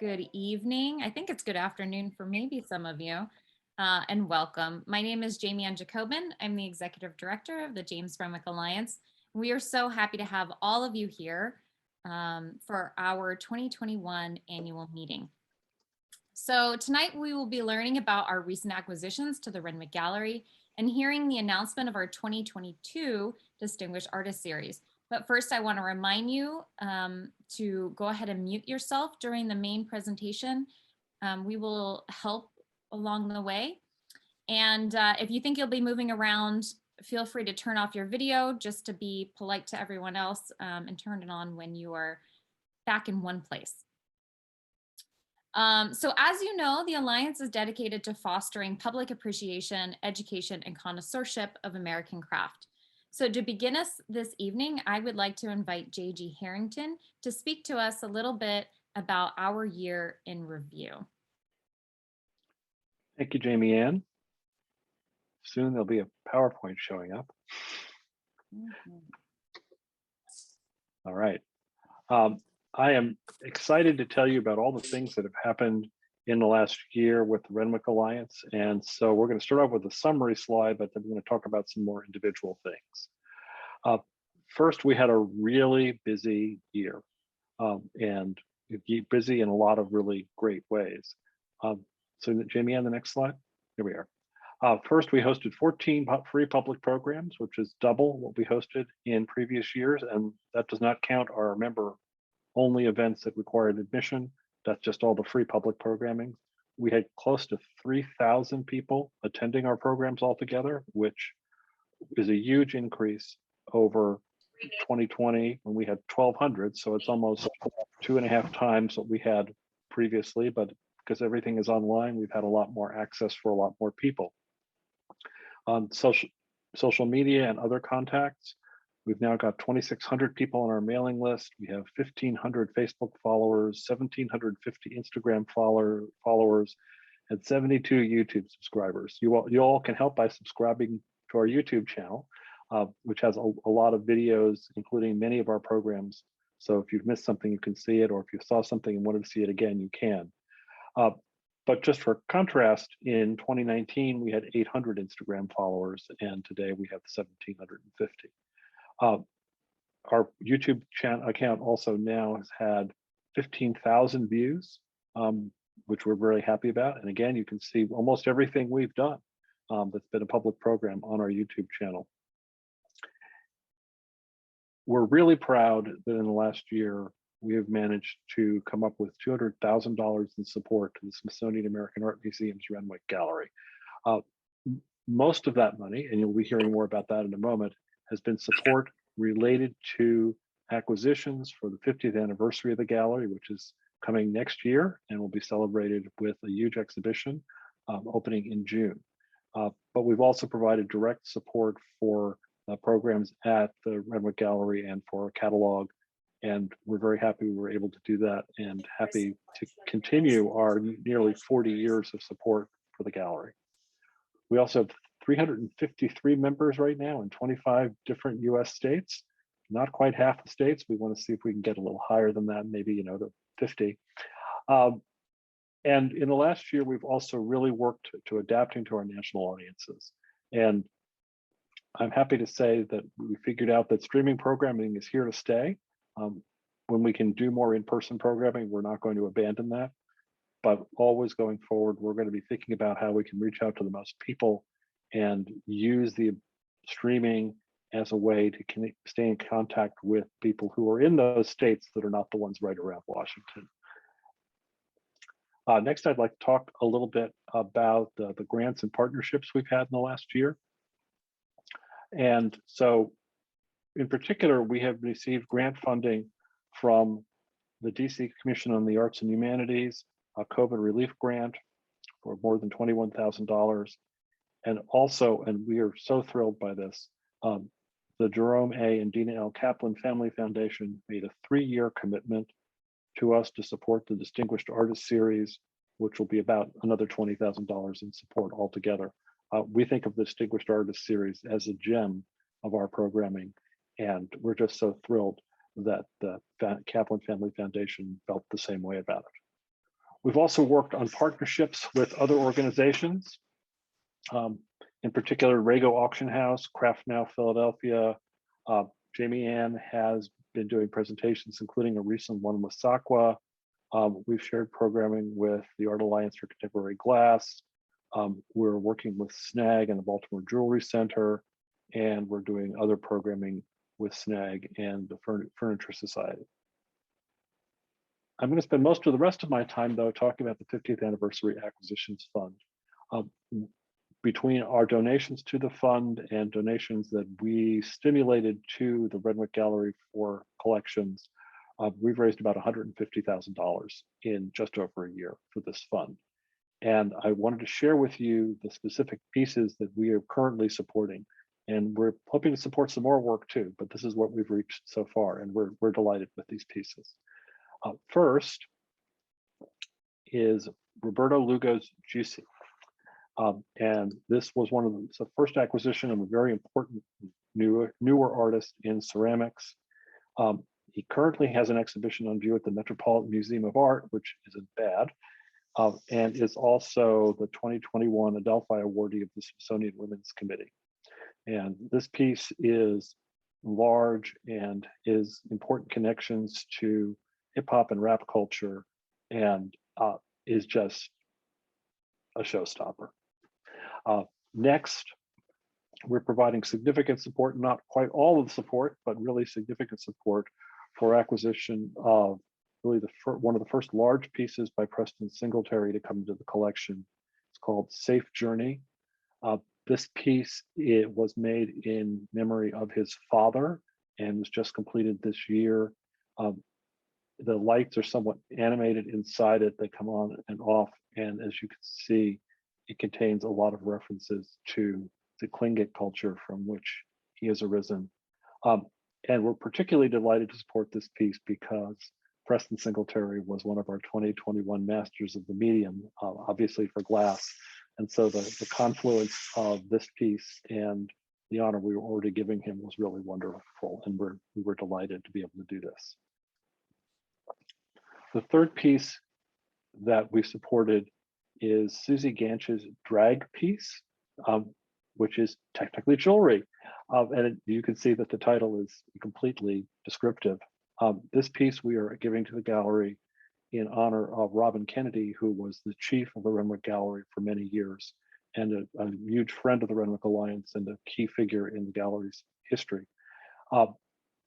good evening. I think it's good afternoon for maybe some of you, and welcome. My name is Jamie Ann Jacobin. I'm the Executive Director of the James Renwick Alliance. We are so happy to have all of you here for our 2021 annual meeting. So tonight we will be learning about our recent acquisitions to the Renwick Gallery and hearing the announcement of our 2022 Distinguished Artist Series. But first, I want to remind you to go ahead and mute yourself during the main presentation. We will help along the way. And if you think you'll be moving around, feel free to turn off your video just to be polite to everyone else and turn it on when you are back in one place. So as you know, the Alliance is dedicated to fostering public appreciation, education, and connoisseurship of American craft. So to begin us this evening, I would like to invite J.G. Harrington to speak to us a little bit about our year in review. Thank you, Jamie Ann. Soon there'll be a PowerPoint showing up. All right. I am excited to tell you about all the things that have happened in the last year with the Renwick Alliance. And so we're going to start off with a summary slide, but then we're going to talk about some more individual things. First, we had a really busy year and busy in a lot of really great ways. So Jamie, on the next slide, here we are. First, we hosted 14 free public programs, which is double what we hosted in previous years. And that does not count our member-only events that required admission. That's just all the free public programming. We had close to 3,000 people attending our programs altogether, which is a huge increase over 2020 when we had 1,200. So it's almost 2.5 times what we had previously, but because everything is online, we've had a lot more access for a lot more people. On social media and other contacts, we've now got 2,600 people on our mailing list. We have 1,500 Facebook followers, 1,750 Instagram followers, and 72 YouTube subscribers. You all can help by subscribing to our YouTube channel, which has a lot of videos, including many of our programs. So if you've missed something, you can see it, or if you saw something and wanted to see it again, you can. But just for contrast, in 2019, we had 800 Instagram followers, and today we have 1,750. Our YouTube channel account also now has had 15,000 views, which we're very happy about. And again, you can see almost everything we've done that's been a public program on our YouTube channel. We're really proud that in the last year, we have managed to come up with $200,000 in support to the Smithsonian American Art Museum's Renwick Gallery. Most of that money, and you'll be hearing more about that in a moment, has been support related to acquisitions for the 50th anniversary of the gallery, which is coming next year and will be celebrated with a huge exhibition opening in June. But we've also provided direct support for programs at the Renwick Gallery and for a catalog. And we're very happy we were able to do that and happy to continue our nearly 40 years of support for the gallery. We also have 353 members right now in 25 different US states, not quite half the states. We want to see if we can get a little higher than that, maybe, to 50. And in the last year, we've also really worked to adapting to our national audiences. And I'm happy to say that we figured out that streaming programming is here to stay. When we can do more in-person programming, we're not going to abandon that. But always going forward, we're going to be thinking about how we can reach out to the most people and use the streaming as a way to stay in contact with people who are in those states that are not the ones right around Washington. Next, I'd like to talk a little bit about the grants and partnerships we've had in the last year. And so, in particular, we have received grant funding from the DC Commission on the Arts and Humanities, a COVID relief grant for more than $21,000. And also, and we are so thrilled by this, the Jerome A. and Dina L. Kaplan Family Foundation made a 3-year commitment to us to support the Distinguished Artist Series, which will be about another $20,000 in support altogether. We think of the Distinguished Artist Series as a gem of our programming, and we're just so thrilled that the Kaplan Family Foundation felt the same way about it. We've also worked on partnerships with other organizations, in particular, Rago Auction House, Craft Now Philadelphia. Jamie Ann has been doing presentations, including a recent one with SACWA. We've shared programming with the Art Alliance for Contemporary Glass. We're working with SNAG and the Baltimore Jewelry Center, and we're doing other programming with SNAG and the Furniture Society. I'm going to spend most of the rest of my time, though, talking about the 50th Anniversary Acquisitions Fund. Between our donations to the fund and donations that we stimulated to the Renwick Gallery for collections, we've raised about $150,000 in just over a year for this fund. And I wanted to share with you the specific pieces that we are currently supporting. And we're hoping to support some more work too, but this is what we've reached so far, and we're delighted with these pieces. First is Roberto Lugo's Juicy. And this was one of the first acquisition of a very important newer artist in ceramics. He currently has an exhibition on view at the Metropolitan Museum of Art, which isn't bad, and is also the 2021 Adelphi awardee of the Smithsonian Women's Committee. And this piece is large and is important connections to hip hop and rap culture, and is just a showstopper. Next, we're providing significant support, not quite all of the support, but really significant support for acquisition of really one of the first large pieces by Preston Singletary to come into the collection. It's called Safe Journey. This piece, it was made in memory of his father and was just completed this year. The lights are somewhat animated inside it. They come on and off. And as you can see, it contains a lot of references to the Tlingit culture from which he has arisen. And we're particularly delighted to support this piece because Preston Singletary was one of our 2021 Masters of the Medium, obviously for glass. And so the confluence of this piece and the honor we were already giving him was really wonderful. And we were delighted to be able to do this. The third piece that we supported is Susie Ganch's drag piece, which is technically jewelry. And you can see that the title is completely descriptive. This piece we are giving to the gallery in honor of Robin Kennedy, who was the chief of the Renwick Gallery for many years and a huge friend of the Renwick Alliance and a key figure in the gallery's history.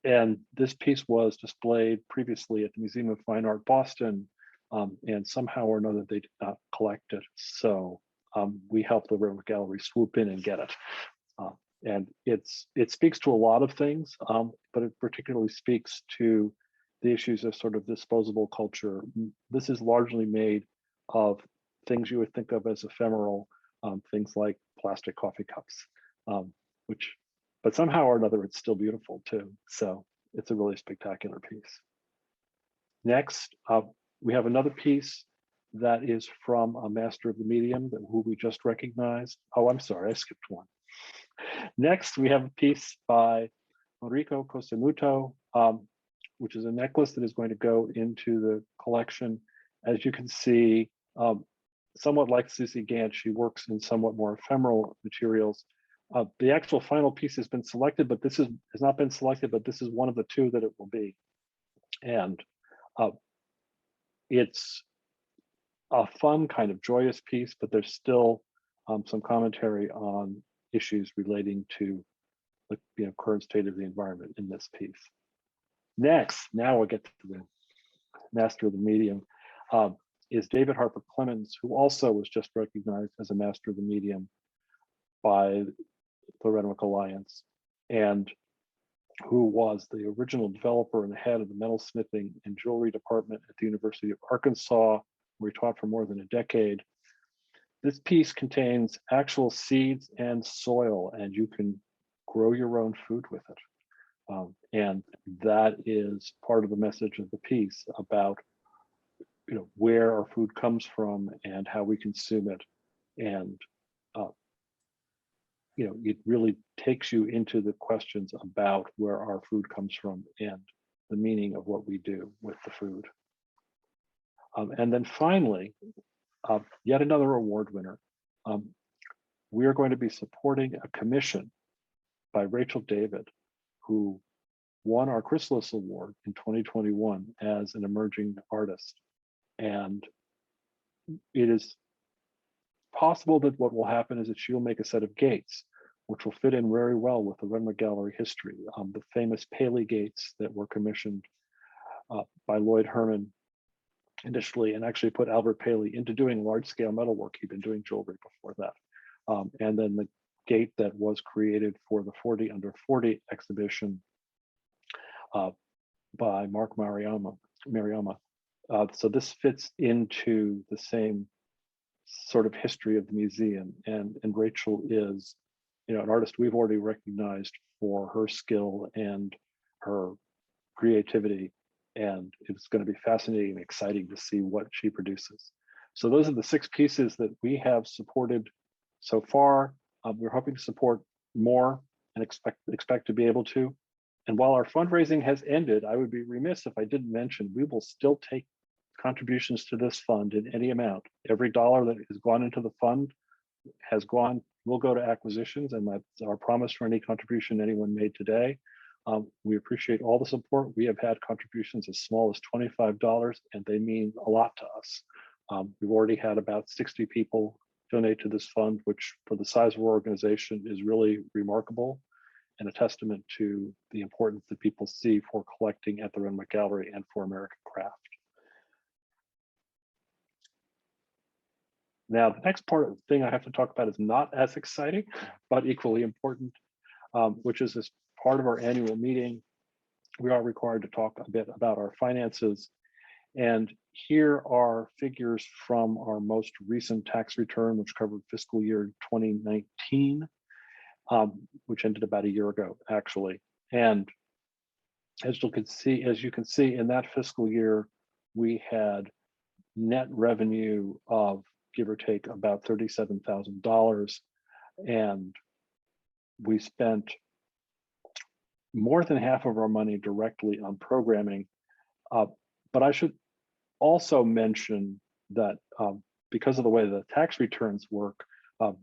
And this piece was displayed previously at the Museum of Fine Art Boston, and somehow or another they did not collect it. So we helped the Renwick Gallery swoop in and get it. And it speaks to a lot of things, but it particularly speaks to the issues of sort of disposable culture. This is largely made of things you would think of as ephemeral, things like plastic coffee cups, but somehow or another, it's still beautiful too. So it's a really spectacular piece. Next, we have another piece that is from a master of the medium who we just recognized. Oh, I'm sorry, I skipped one. Next, we have a piece by Enrico Cosemuto, which is a necklace that is going to go into the collection. As you can see, somewhat like Susie Ganch, she works in somewhat more ephemeral materials. The actual final piece has been selected, but this has not been selected, but this is one of the two that it will be. And it's a fun kind of joyous piece, but there's still some commentary on issues relating to the current state of the environment in this piece. Next, now we'll get to the master of the medium, is David Harper Clemens, who also was just recognized as a master of the medium by the Renwick Alliance, and who was the original developer and head of the metalsmithing and jewelry department at the University of Arkansas, where he taught for more than a decade. This piece contains actual seeds and soil, and you can grow your own food with it. And that is part of the message of the piece about where our food comes from and how we consume it. And it really takes you into the questions about where our food comes from and the meaning of what we do with the food. And then finally, yet another award winner. We are going to be supporting a commission by Rachel David, who won our Chrysalis Award in 2021 as an emerging artist. And it is possible that what will happen is that she'll make a set of gates, which will fit in very well with the Renwick Gallery history. The famous Paley gates that were commissioned by Lloyd Herman initially, and actually put Albert Paley into doing large-scale metalwork. He'd been doing jewelry before that. And then the gate that was created for the 40 under 40 exhibition by Mark Mariama. So this fits into the same sort of history of the museum. And Rachel is, an artist we've already recognized for her skill and her creativity. And it's going to be fascinating and exciting to see what she produces. So those are the 6 pieces that we have supported so far. We're hoping to support more and expect to be able to. And while our fundraising has ended, I would be remiss if I didn't mention we will still take contributions to this fund in any amount. Every dollar that has gone into the fund will go to acquisitions, and that's our promise for any contribution anyone made today. We appreciate all the support. We have had contributions as small as $25, and they mean a lot to us. We've already had about 60 people donate to this fund, which for the size of our organization is really remarkable and a testament to the importance that people see for collecting at the Renwick Gallery and for American craft. Now, the next part of the thing I have to talk about is not as exciting, but equally important, which is as part of our annual meeting, we are required to talk a bit about our finances. And here are figures from our most recent tax return, which covered fiscal year 2019, which ended about a year ago, actually. And as you can see in that fiscal year, we had net revenue of, give or take, about $37,000. And we spent more than half of our money directly on programming. But I should also mention that because of the way the tax returns work,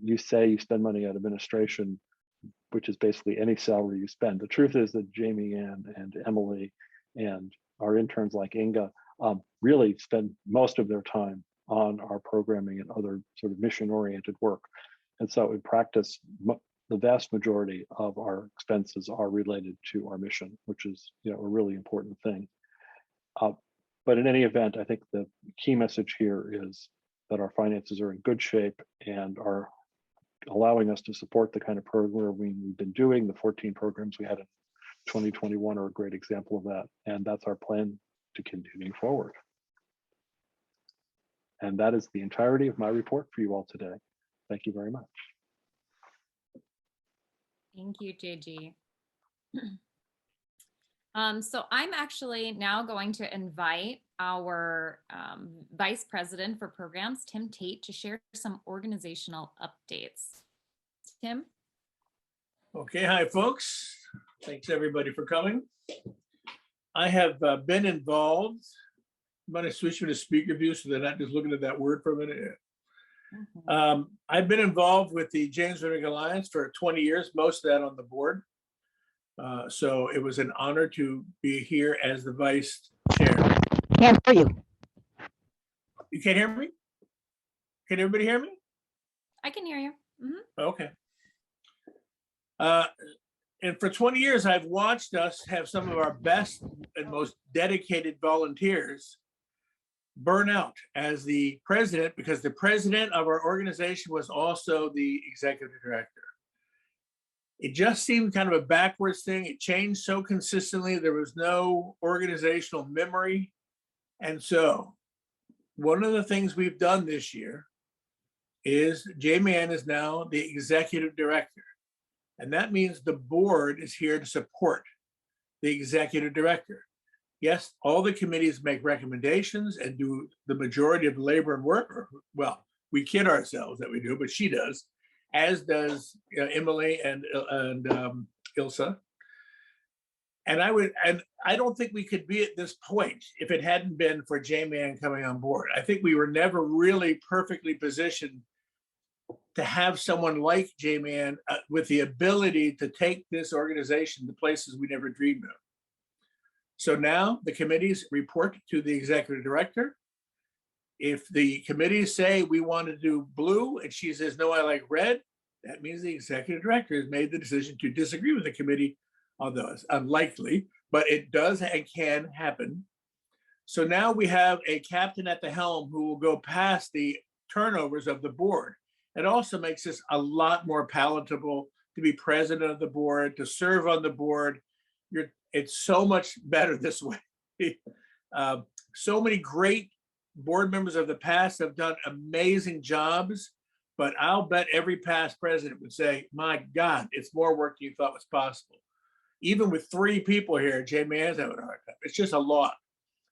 you say you spend money on administration, which is basically any salary you spend. The truth is that Jamie Ann and Emily and our interns like Inga really spend most of their time on our programming and other sort of mission-oriented work. And so in practice, the vast majority of our expenses are related to our mission, which is a really important thing. But in any event, I think the key message here is that our finances are in good shape and are allowing us to support the kind of programming we've been doing. The 14 programs we had in 2021 are a great example of that. And that's our plan to continue forward. And that is the entirety of my report for you all today. Thank you very much. Thank you, JG. So I'm actually now going to invite our Vice President for Programs, Tim Tate, to share some organizational updates. Tim? Okay, hi folks. Thanks everybody for coming. I have been involved. I'm going to switch to speaker view so they're not just looking at that word for a minute. I've been involved with the James Renwick Alliance for 20 years, most of that on the board. So it was an honor to be here as the vice chair. Can't hear you. You can't hear me? Can everybody hear me? I can hear you. Okay. And for 20 years, I've watched us have some of our best and most dedicated volunteers burn out as the president, because the president of our organization was also the executive director. It just seemed kind of a backwards thing. It changed so consistently. There was no organizational memory. And so one of the things we've done this year is Jamie Ann is now the executive director. And that means the board is here to support the executive director. Yes, all the committees make recommendations and do the majority of the labor and work. Or, well, we kid ourselves that we do, but she does, as does Emily and Ilsa. And I don't think we could be at this point if it hadn't been for J-Man coming on board. I think we were never really perfectly positioned to have someone like J-Man with the ability to take this organization to places we never dreamed of. So now the committees report to the executive director. If the committees say we want to do blue and she says, no, I like red, that means the executive director has made the decision to disagree with the committee, although it's unlikely, but it does and can happen. So now we have a captain at the helm who will go past the turnovers of the board. It also makes this a lot more palatable to be president of the board, to serve on the board. It's so much better this way. So many great board members of the past have done amazing jobs, but I'll bet every past president would say, my God, it's more work than you thought was possible. Even with 3 people here, J-Man's having a hard time. It's just a lot.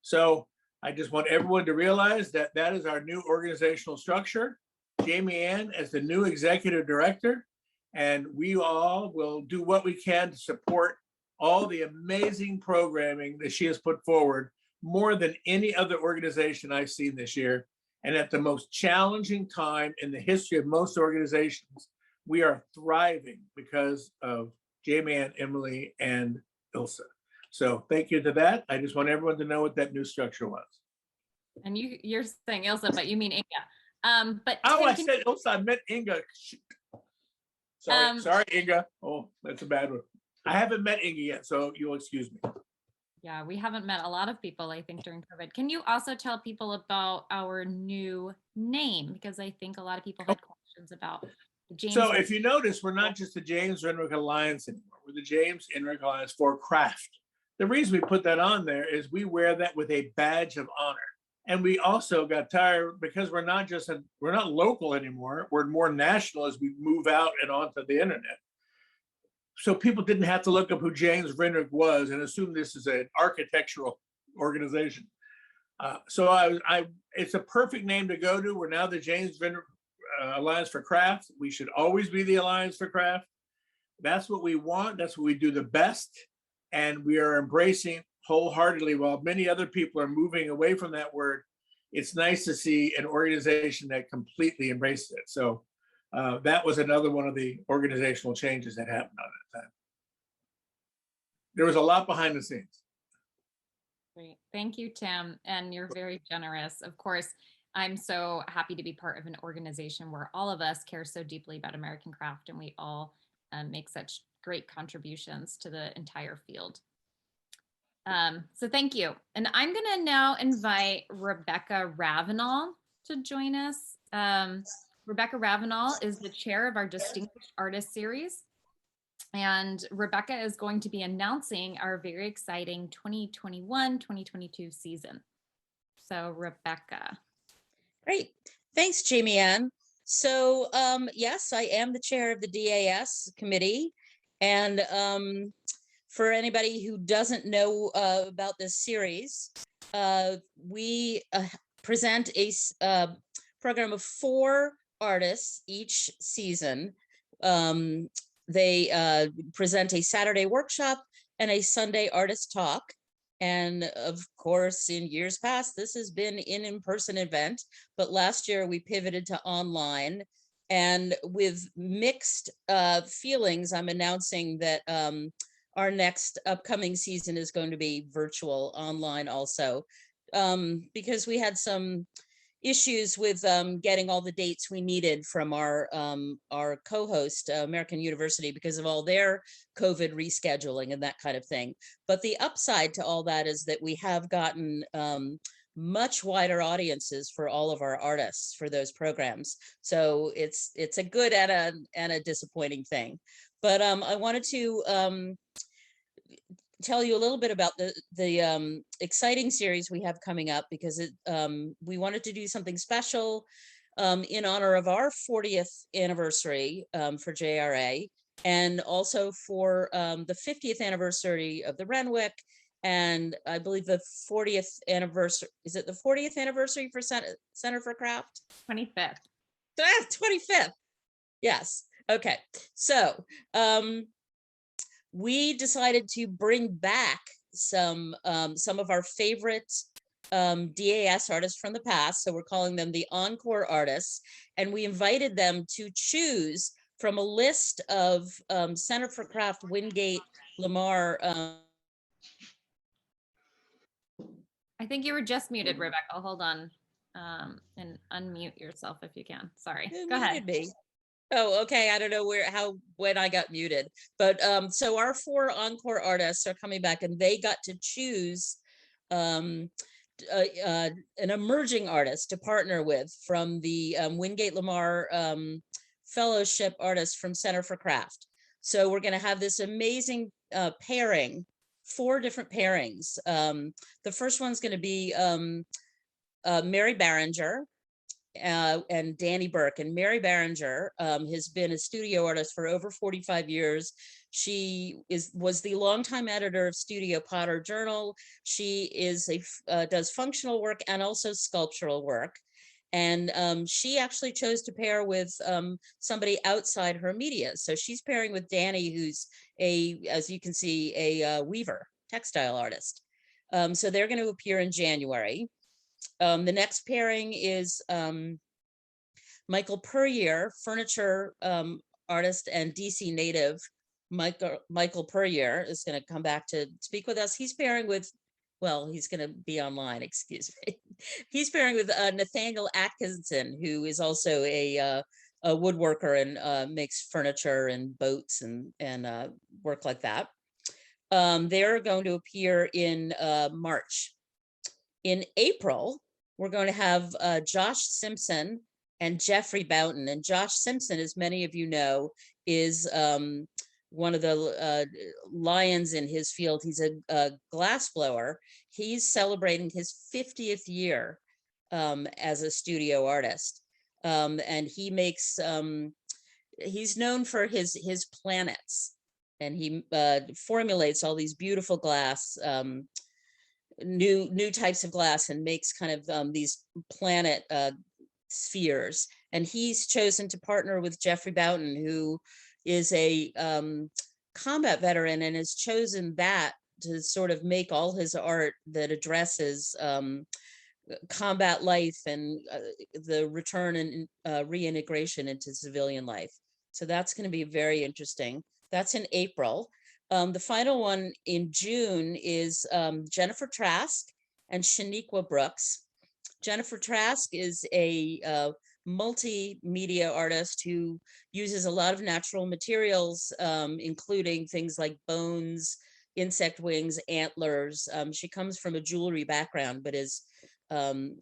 So I just want everyone to realize that that is our new organizational structure. Jamie Ann as the new executive director, and we all will do what we can to support all the amazing programming that she has put forward, more than any other organization I've seen this year. And at the most challenging time in the history of most organizations, we are thriving because of Jamie Ann, Emily, and Ilsa. So thank you to that. I just want everyone to know what that new structure was. And you're saying Ilsa, but you mean Inga. But oh, Tim, I said Ilsa, I meant Inga. Sorry, sorry, Inga. Oh, that's a bad one. I haven't met Inga yet, so you'll excuse me. Yeah, we haven't met a lot of people, I think, during COVID. Can you also tell people about our new name? Because I think a lot of people had questions about the James. So if you notice, we're not just the James Renwick Alliance anymore. We're the James Renwick Alliance for Craft. The reason we put that on there is we wear that with a badge of honor. And we also got tired because we're not local anymore. We're more national as we move out and onto the internet. So people didn't have to look up who James Renwick was and assume this is an architectural organization. So it's a perfect name to go to. We're now the James Renwick Alliance for Craft. We should always be the Alliance for Craft. That's what we want. That's what we do the best. And we are embracing wholeheartedly, while many other people are moving away from that word. It's nice to see an organization that completely embraces it. So that was another one of the organizational changes that happened on that time. There was a lot behind the scenes. Great. Thank you, Tim. And you're very generous. Of course, I'm so happy to be part of an organization where all of us care so deeply about American craft, and we all make such great contributions to the entire field. So thank you. And I'm going to now invite Rebecca Ravenel to join us. Rebecca Ravenel is the chair of our Distinguished Artist Series. And Rebecca is going to be announcing our very exciting 2021-2022 season. So Rebecca. Great. Thanks, Jamie Ann. So yes, I am the chair of the DAS committee. And for anybody who doesn't know about this series, we present a program of 4 artists each season. They present a Saturday workshop and a Sunday artist talk. And of course, in years past, this has been an in-person event, but last year we pivoted to online. And with mixed feelings, I'm announcing that our next upcoming season is going to be virtual online also, because we had some issues with getting all the dates we needed from our co-host, American University, because of all their COVID rescheduling and that kind of thing. But the upside to all that is that we have gotten much wider audiences for all of our artists for those programs. So it's a good and a disappointing thing. But I wanted to tell you a little bit about the exciting series we have coming up, because we wanted to do something special in honor of our 40th anniversary for JRA, and also for the 50th anniversary of the Renwick, and I believe the 40th anniversary, is it the 40th anniversary for Center for Craft? 25th. 25th. Yes. Okay. So we decided to bring back some of our favorite DAS artists from the past. So we're calling them the Encore artists, and we invited them to choose from a list of Center for Craft, Wingate, Lamar. I think you were just muted, Rebecca. Hold on. And unmute yourself if you can. Sorry. Who Go ahead. muted me? Oh, okay. I don't know when I got muted, but so our 4 Encore artists are coming back, and they got to choose an emerging artist to partner with from the Wingate Lamar Fellowship artist from Center for Craft. So we're going to have this amazing pairing, 4 different pairings. The first one's going to be Mary Barringer and Danny Burke. And Mary Barringer has been a studio artist for over 45 years. She was the longtime editor of Studio Potter Journal. She does functional work and also sculptural work. And she actually chose to pair with somebody outside her media. So she's pairing with Danny, who's as you can see, a weaver, textile artist. So they're going to appear in January. The next pairing is Michael Puryear, furniture artist and DC native. Michael Puryear is going to come back to speak with us. He's pairing with, well, he's going to be online, excuse me. He's pairing with Nathaniel Atkinson, who is also a woodworker and makes furniture and boats and work like that. They're going to appear in March. In April, we're going to have Josh Simpson and Jeffrey Boughton. And Josh Simpson, as many of you know, is one of the lions in his field. He's a glass blower. He's celebrating his 50th year as a studio artist. And he makes, he's known for his planets. And he formulates all these beautiful glass, new types of glass, and makes kind of these planet spheres. And he's chosen to partner with Jeffrey Boughton, who is a combat veteran, and has chosen that to sort of make all his art that addresses combat life and the return and reintegration into civilian life. So that's going to be very interesting. That's in April. The final one in June is Jennifer Trask and Shaniqua Brooks. Jennifer Trask is a multimedia artist who uses a lot of natural materials, including things like bones, insect wings, antlers. She comes from a jewelry background, but is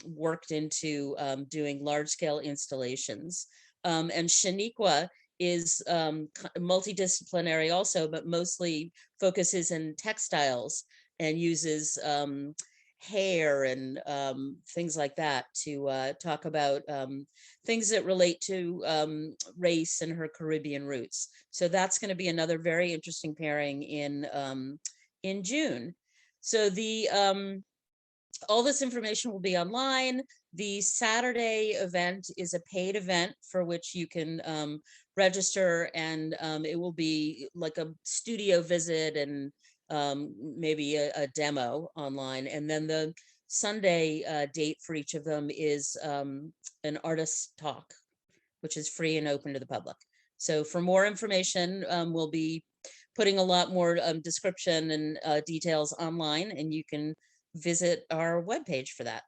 worked into doing large-scale installations. And Shaniqua is multidisciplinary also, but mostly focuses in textiles and uses hair and things like that to talk about things that relate to race and her Caribbean roots. So that's going to be another very interesting pairing in June. So the all this information will be online. The Saturday event is a paid event for which you can register, and it will be like a studio visit and maybe a demo online. And then the Sunday date for each of them is an artist talk, which is free and open to the public. So for more information, we'll be putting a lot more description and details online, and you can visit our webpage for that.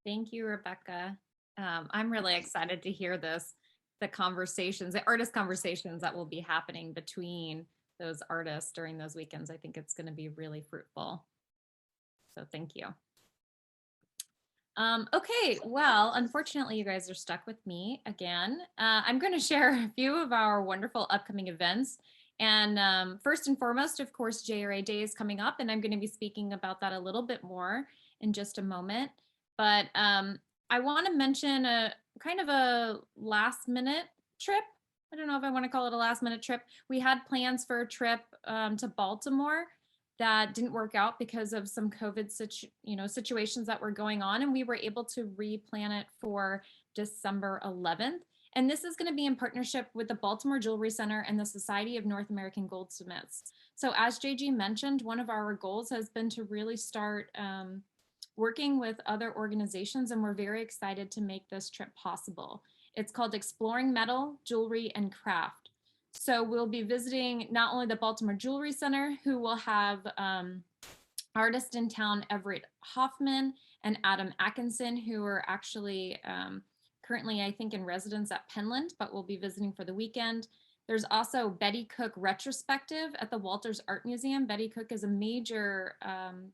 Thank you, Rebecca. I'm really excited to hear this, the conversations, the artist conversations that will be happening between those artists during those weekends. I think it's going to be really fruitful. So thank you. Okay, well, unfortunately, you guys are stuck with me again. I'm going to share a few of our wonderful upcoming events. And first and foremost, of course, JRA Day is coming up, and I'm going to be speaking about that a little bit more in just a moment. But I want to mention a kind of a last minute trip. I don't know if I want to call it a last minute trip. We had plans for a trip to Baltimore that didn't work out because of some COVID situations that were going on, and we were able to replan it for December 11th. And this is going to be in partnership with the Baltimore Jewelry Center and the Society of North American Goldsmiths. So as JG mentioned, one of our goals has been to really start working with other organizations, and we're very excited to make this trip possible. It's called Exploring Metal, Jewelry, and Craft. So we'll be visiting not only the Baltimore Jewelry Center, who will have artist in town Everett Hoffman and Adam Atkinson, who are actually currently, I think, in residence at Penland, but will be visiting for the weekend. There's also Betty Cook retrospective at the Walters Art Museum. Betty Cook is a major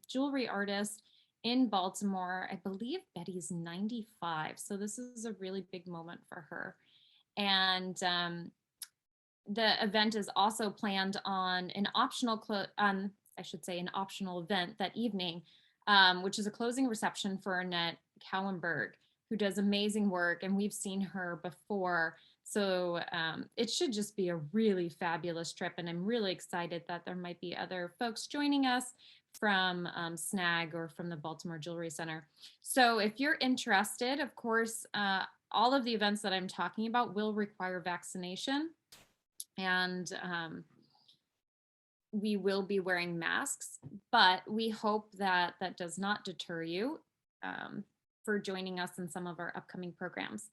jewelry artist in Baltimore. I believe Betty's 95, so this is a really big moment for her. And the event is also planned on an optional, I should say, an optional event that evening, which is a closing reception for Annette Kallenberg, who does amazing work, and we've seen her before. So it should just be a really fabulous trip, and I'm really excited that there might be other folks joining us from SNAG or from the Baltimore Jewelry Center. So if you're interested, of course, all of the events that I'm talking about will require vaccination, and we will be wearing masks, but we hope that that does not deter you for joining us in some of our upcoming programs.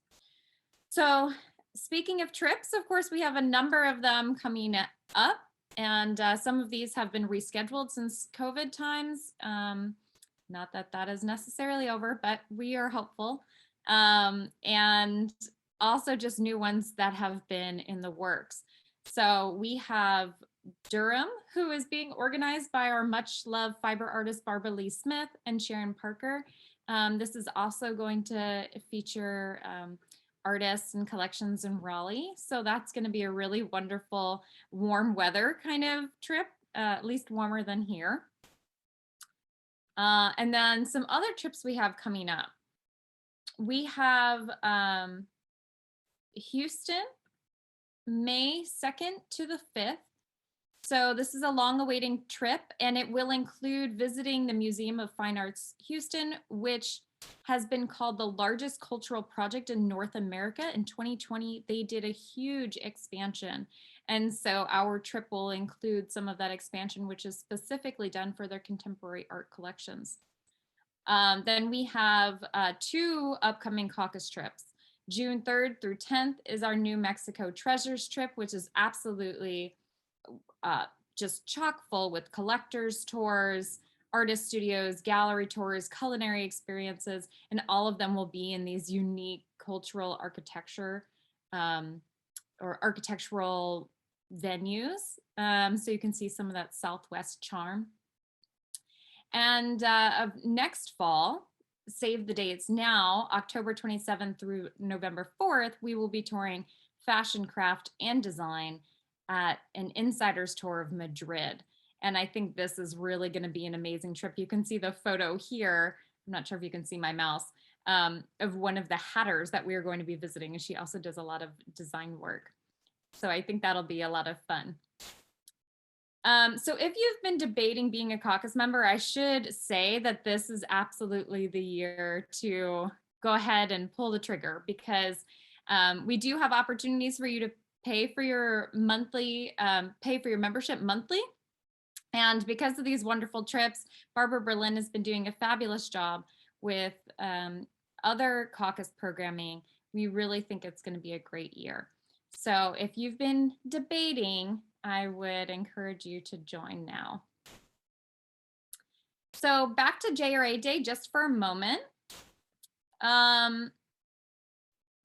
So speaking of trips, of course, we have a number of them coming up, and some of these have been rescheduled since COVID times. Not that that is necessarily over, but we are hopeful. And also just new ones that have been in the works. So we have Durham, who is being organized by our much loved fiber artist Barbara Lee Smith and Sharon Parker. This is also going to feature artists and collections in Raleigh. So that's going to be a really wonderful warm weather kind of trip, at least warmer than here. And then some other trips we have coming up. We have Houston, May 2nd to the 5th. So this is a long-awaiting trip, and it will include visiting the Museum of Fine Arts Houston, which has been called the largest cultural project in North America. In 2020, they did a huge expansion. And so our trip will include some of that expansion, which is specifically done for their contemporary art collections. Then we have 2 upcoming caucus trips. June 3rd through 10th is our New Mexico Treasures trip, which is absolutely just chock full with collectors tours, artist studios, gallery tours, culinary experiences, and all of them will be in these unique cultural architecture or architectural venues. So you can see some of that Southwest charm. And next fall, save the dates now, October 27th through November 4th, we will be touring fashion, craft, and design at an insider's tour of Madrid. And I think this is really going to be an amazing trip. You can see the photo here. I'm not sure if you can see my mouse, of one of the hatters that we are going to be visiting. And she also does a lot of design work. So I think that'll be a lot of fun. So if you've been debating being a caucus member, I should say that this is absolutely the year to go ahead and pull the trigger, because we do have opportunities for you to pay for your monthly, pay for your membership monthly. And because of these wonderful trips, Barbara Berlin has been doing a fabulous job with other caucus programming. We really think it's going to be a great year. So if you've been debating, I would encourage you to join now. So back to JRA Day just for a moment.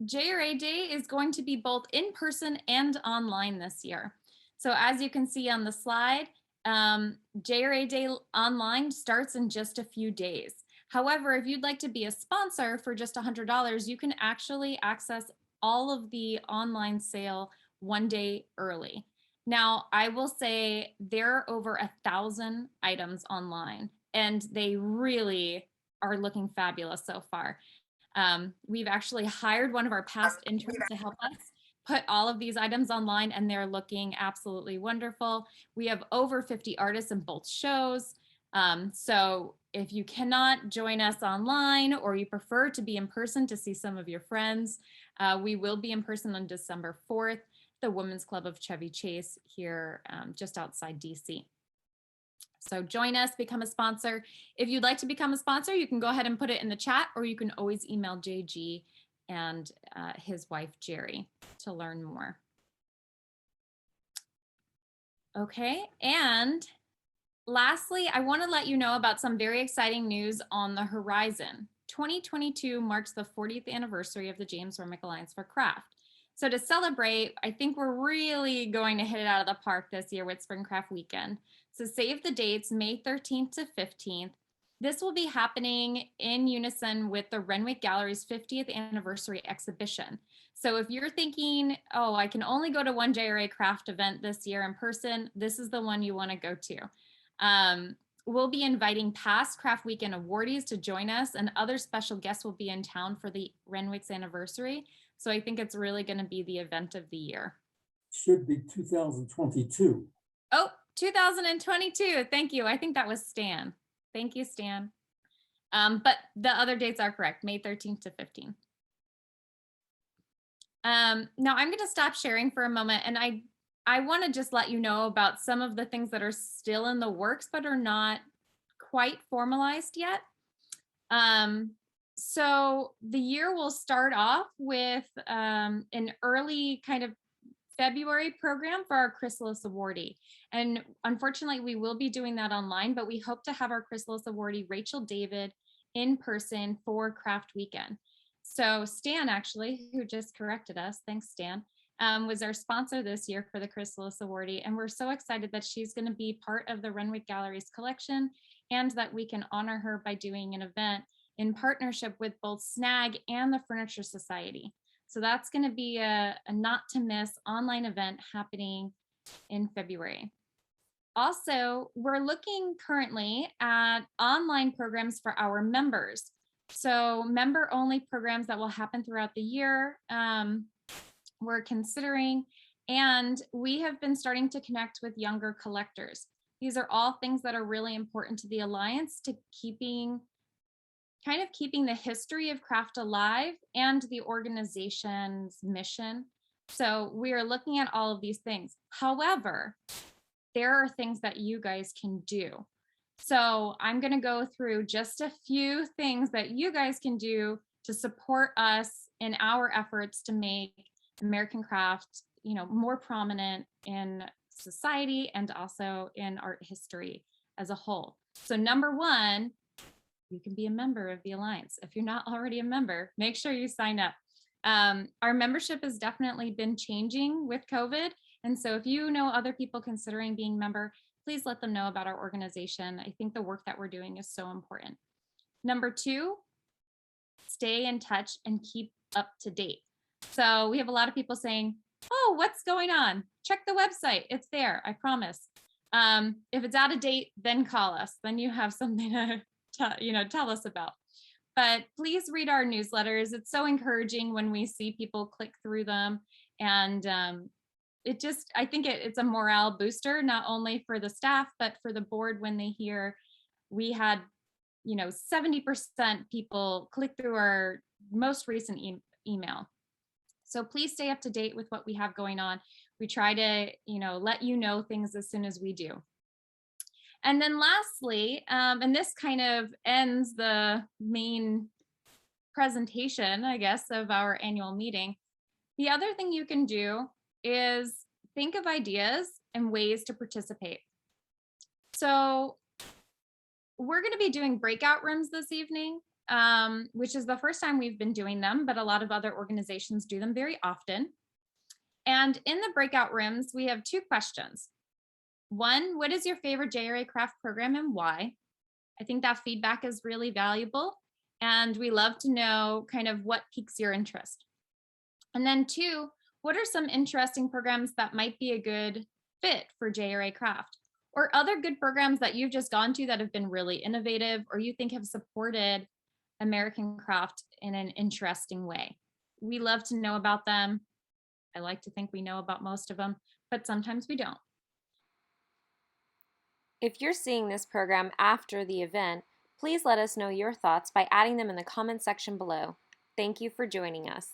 JRA Day is going to be both in person and online this year. So as you can see on the slide, JRA Day online starts in just a few days. However, if you'd like to be a sponsor for just $100, you can actually access all of the online sale one day early. Now, I will say there are over 1,000 items online, and they really are looking fabulous so far. We've actually hired one of our past interns to help us put all of these items online, and they're looking absolutely wonderful. We have over 50 artists in both shows. So if you cannot join us online, or you prefer to be in person to see some of your friends, We will be in person on December 4th, the Women's Club of Chevy Chase here just outside DC. So join us, become a sponsor. If you'd like to become a sponsor, you can go ahead and put it in the chat, or you can always email JG and his wife, Jerry, to learn more. Okay, and lastly, I want to let you know about some very exciting news on the horizon. 2022 marks the 40th anniversary of the James Renwick Alliance for Craft. So to celebrate, I think we're really going to hit it out of the park this year with Spring Craft Weekend. So save the dates, May 13th to 15th. This will be happening in unison with the Renwick Gallery's 50th anniversary exhibition. So if you're thinking, oh, I can only go to one JRACraft event this year in person, this is the one you want to go to. We'll be inviting past Craft Weekend awardees to join us, and other special guests will be in town for the Renwick's anniversary. So I think it's really going to be the event of the year. Should be 2022. Oh, 2022. Thank you. I think that was Stan. Thank you, Stan. But the other dates are correct, May 13th to 15th. Now I'm going to stop sharing for a moment, and I want to just let you know about some of the things that are still in the works but are not quite formalized yet. So the year will start off with an early kind of February program for our Chrysalis awardee. And unfortunately, we will be doing that online, but we hope to have our Chrysalis awardee, Rachel David, in person for Craft Weekend. So Stan, actually, who just corrected us, thanks Stan, was our sponsor this year for the Chrysalis awardee. And we're so excited that she's going to be part of the Renwick Gallery's collection, and that we can honor her by doing an event in partnership with both SNAG and the Furniture Society. So that's going to be a not to miss online event happening in February. Also, we're looking currently at online programs for our members. So member only programs that will happen throughout the year, we're considering, and we have been starting to connect with younger collectors. These are all things that are really important to the Alliance, to keeping the history of craft alive and the organization's mission. So we are looking at all of these things. However, there are things that you guys can do. So I'm going to go through just a few things that you guys can do to support us in our efforts to make American craft, more prominent in society and also in art history as a whole. So number one, you can be a member of the Alliance. If you're not already a member, make sure you sign up. Our membership has definitely been changing with COVID. And so if you know other people considering being a member, please let them know about our organization. I think the work that we're doing is so important. Number two, stay in touch and keep up to date. So we have a lot of people saying, oh, what's going on? Check the website. It's there, I promise. If it's out of date, then call us. Then you have something to tell us about. But please read our newsletters. It's so encouraging when we see people click through them. And I think it's a morale booster, not only for the staff, but for the board when they hear we had, 70% people click through our most recent email. So please stay up to date with what we have going on. We try to, let you know things as soon as we do. And then lastly, and this kind of ends the main presentation, I guess, of our annual meeting. The other thing you can do is think of ideas and ways to participate. So we're going to be doing breakout rooms this evening, which is the first time we've been doing them, but a lot of other organizations do them very often. And in the breakout rooms, we have two questions. One, what is your favorite JRACraft program and why? I think that feedback is really valuable, and we love to know kind of what piques your interest. And then two, what are some interesting programs that might be a good fit for JRACraft, or other good programs that you've just gone to that have been really innovative or you think have supported American craft in an interesting way? We love to know about them. I like to think we know about most of them, but sometimes we don't. If you're seeing this program after the event, please let us know your thoughts by adding them in the comment section below. Thank you for joining us.